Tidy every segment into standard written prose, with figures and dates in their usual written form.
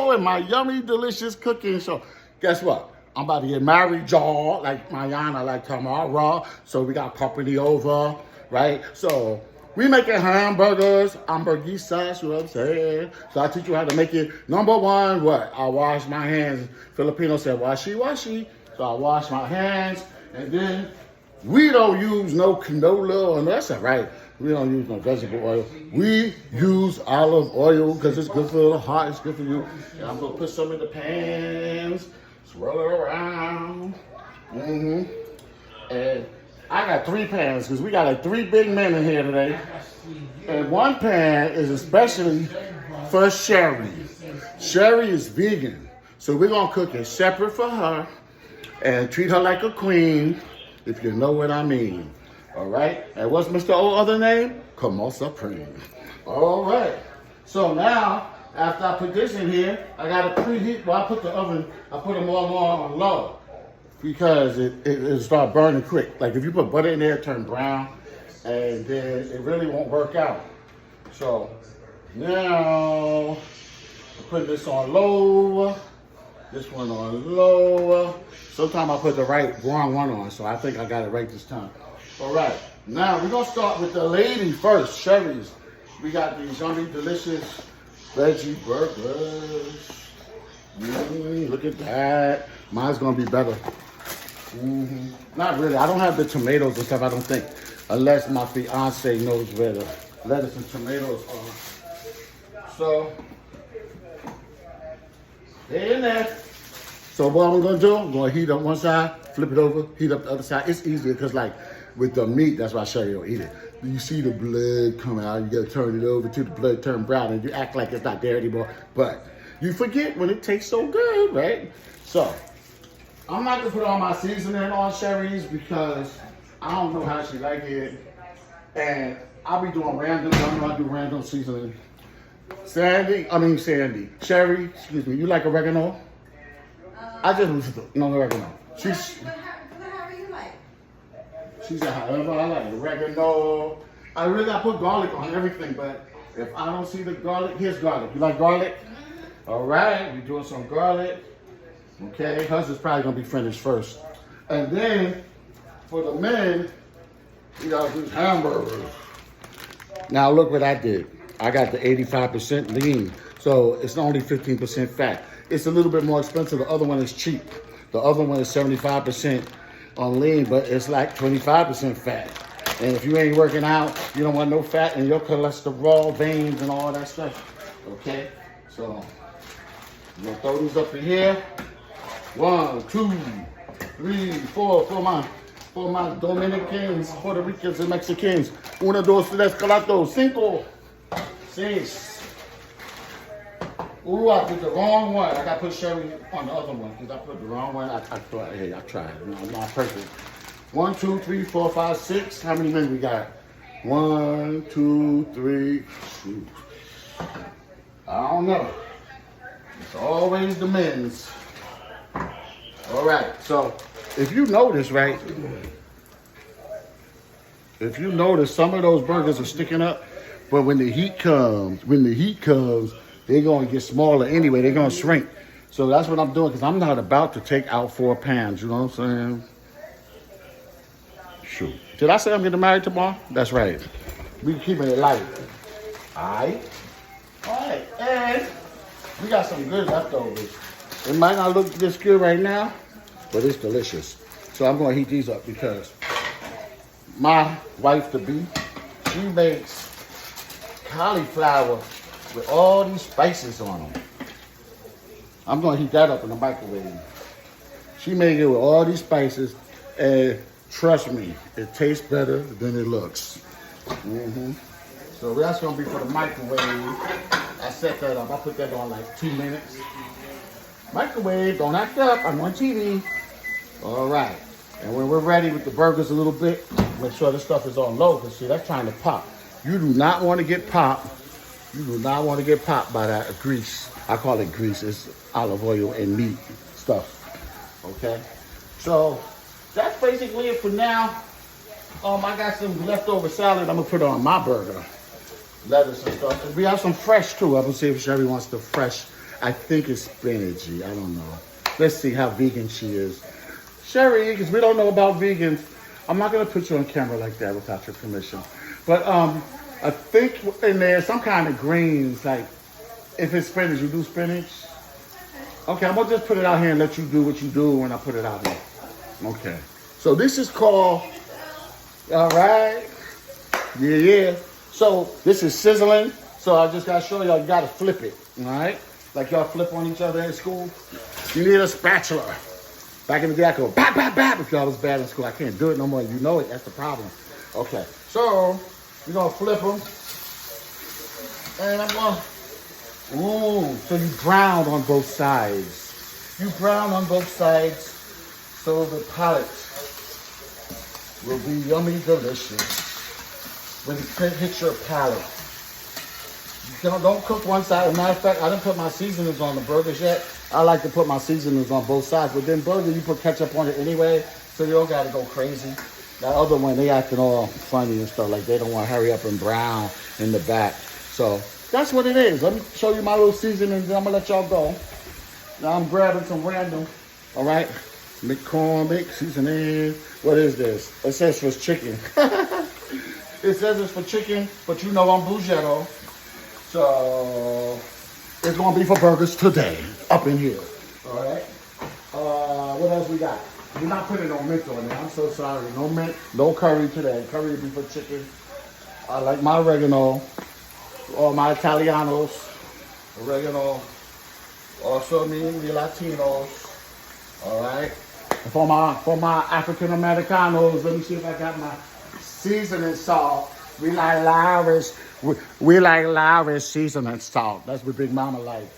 MrO and my yummy, delicious cooking show. Guess what? I'm about to get married, y'all, like Mayana, like tomorrow. So we got company over, right? So we making hamburgers, hamburguesas, you know what I'm saying? So I teach you how to make it. Number one, what? I wash my hands. Filipino said, washi, washi. So I wash my hands, and then we don't use no canola, and that's all right. We don't use no vegetable oil. We use olive oil because it's good for the heart, it's good for you. And I'm gonna put some in the pans, swirl it around. And I got 3 pans because we got like 3 big men in here today. And one pan is especially for Sherry. Sherry is vegan, so we're gonna cook it separate for her and treat her like a queen, if you know what I mean. All right? And what's MrO other name? Como Supreme. All right. So now, after I put this in here, I got to preheat. Well, I put the oven, I put them all on low because it start burning quick. Like if you put butter in there, it turn brown, and then it really won't work out. So now, I put this on low. This one on low. Sometimes I put the wrong one on, so I think I got it right this time. All right, now we're gonna start with the lady first, Sherry's. We got these yummy, delicious veggie burgers. Look at that. Mine's gonna be better. Not really, I don't have the tomatoes and stuff, I don't think. Unless my fiance knows where the lettuce and tomatoes are. So, they're in there. So what I'm gonna do, I'm gonna heat up one side, flip it over, heat up the other side. It's easier because like with the meat, that's why I show you don't eat it. You see the blood coming out, you gotta turn it over till the blood turn brown and you act like it's not there anymore. But you forget when it tastes so good, right? So I'm not gonna put all my seasoning on Sherry's because I don't know how she like it. And I'll be doing random, I know I do random seasoning. Sherry, excuse me, you like oregano? I just no oregano. However you like. She said, however I like oregano. I really got put garlic on everything, but if I don't see the garlic, here's garlic. You like garlic? All right, we're doing some garlic. Okay, hers is probably gonna be finished first. And then for the men, we gotta do hamburgers. Now look what I did. I got the 85% lean, so it's only 15% fat. It's a little bit more expensive. The other one is cheap. The other one is 75% on lean, but it's like 25% fat. And if you ain't working out, you don't want no fat in your cholesterol, veins, and all that stuff. Okay? So, I'm gonna throw these up in here. 1, 2, 3, 4 for my Dominicans, Puerto Ricans, and Mexicans. 1, 2, 3, 4, 5, 6. Ooh, I put the wrong one. I got to put Sherry on the other one because I put the wrong one. I tried. No, I'm not perfect. 1, 2, 3, 4, 5, 6. How many men we got? 1, 2, 3. Shoot. I don't know. It's always the men's. All right. So if you notice, right? If you notice, some of those burgers are sticking up, but when the heat comes, they're going to get smaller anyway. They're going to shrink. So that's what I'm doing because I'm not about to take out 4 pounds. You know what I'm saying? Shoot. Did I say I'm getting married tomorrow? That's right. We keeping it light. All right. All right. And we got some good leftovers. It might not look this good right now, but it's delicious. So I'm going to heat these up because my wife-to-be, she makes cauliflower with all these spices on them. I'm gonna heat that up in the microwave. She made it with all these spices, and trust me, it tastes better than it looks. So that's gonna be for the microwave. I set that up. I put that on like 2 minutes. Microwave, don't act up. I'm on TV. All right. And when we're ready with the burgers a little bit, make sure this stuff is on low because see, that's trying to pop. You do not want to get popped. You do not want to get popped by that grease. I call it grease. It's olive oil and meat stuff. Okay? So that's basically it for now. I got some leftover salad I'm going to put on my burger. Lettuce and stuff. And we have some fresh too. I'm going to see if Sherry wants the fresh I think it's spinachy. I don't know. Let's see how vegan she is. Sherry, because we don't know about vegans. I'm not going to put you on camera like that without your permission. But I think in there some kind of greens, like if it's spinach, you do spinach? Okay, I'm going to just put it out here and let you do what you do when I put it out here. Okay. So this is called, all right. Yeah. So this is sizzling. So I just got to show y'all, you got to flip it, all right? Like y'all flip on each other in school. You need a spatula. Back in the day, I could go bap, bap, bap if y'all was bad in school. I can't do it no more. You know it. That's the problem. Okay. So you're going to flip them. And I'm going to, ooh, so you brown on both sides. You brown on both sides so the palate will be yummy delicious when it hits your palate. Don't cook one side. As a matter of fact, I didn't put my seasonings on the burgers yet. I like to put my seasonings on both sides. But then burger, you put ketchup on it anyway, so you don't got to go crazy. That other one, they acting all funny and stuff, like they don't want to hurry up and brown in the back. So that's what it is. Let me show you my little seasonings, and I'm going to let y'all go. Now I'm grabbing some random, all right? McCormick seasoning. What is this? It says it's chicken. It says it's for chicken, but you know I'm Bougetto. So it's gonna be for burgers today, up in here. All right. What else we got? We're not putting no mint on there. I'm so sorry. No mint, no curry today. Curry will be for chicken. I like my oregano, all my Italianos, oregano. Also me Latinos. All right. And for my African Americanos, let me see if I got my seasoning salt. We like Irish seasoning salt. That's what Big Mama like.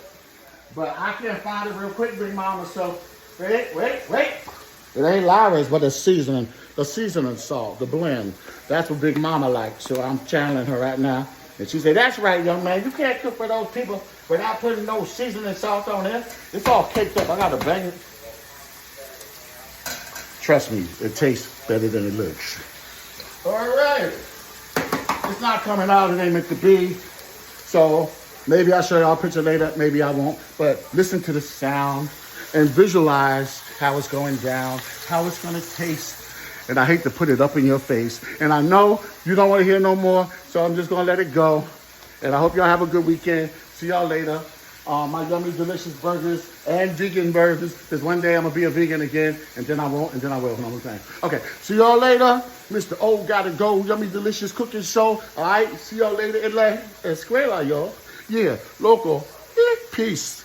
But I can't find it real quick, Big Mama. So wait. It ain't Irish, but the seasoning salt, the blend. That's what Big Mama likes. So I'm channeling her right now. And she said, that's right, young man. You can't cook for those people without putting no seasoning salt on it. It's all caked up. I gotta bang it. Trust me, it tastes better than it looks. All right. It's not coming out, it ain't meant to be. So maybe I'll show y'all a picture later, maybe I won't. But listen to the sound and visualize how it's going down, how it's gonna taste. And I hate to put it up in your face. And I know you don't wanna hear no more, so I'm just gonna let it go. And I hope y'all have a good weekend. See y'all later. My yummy, delicious burgers and vegan burgers. Because one day I'm going to be a vegan again, and then I won't, and then I will. You know what I'm saying? Okay, see y'all later. MrO gotta go. Yummy, delicious cooking show. All right, see y'all later in La Escuela, y'all. Yeah, local. Yeah, peace.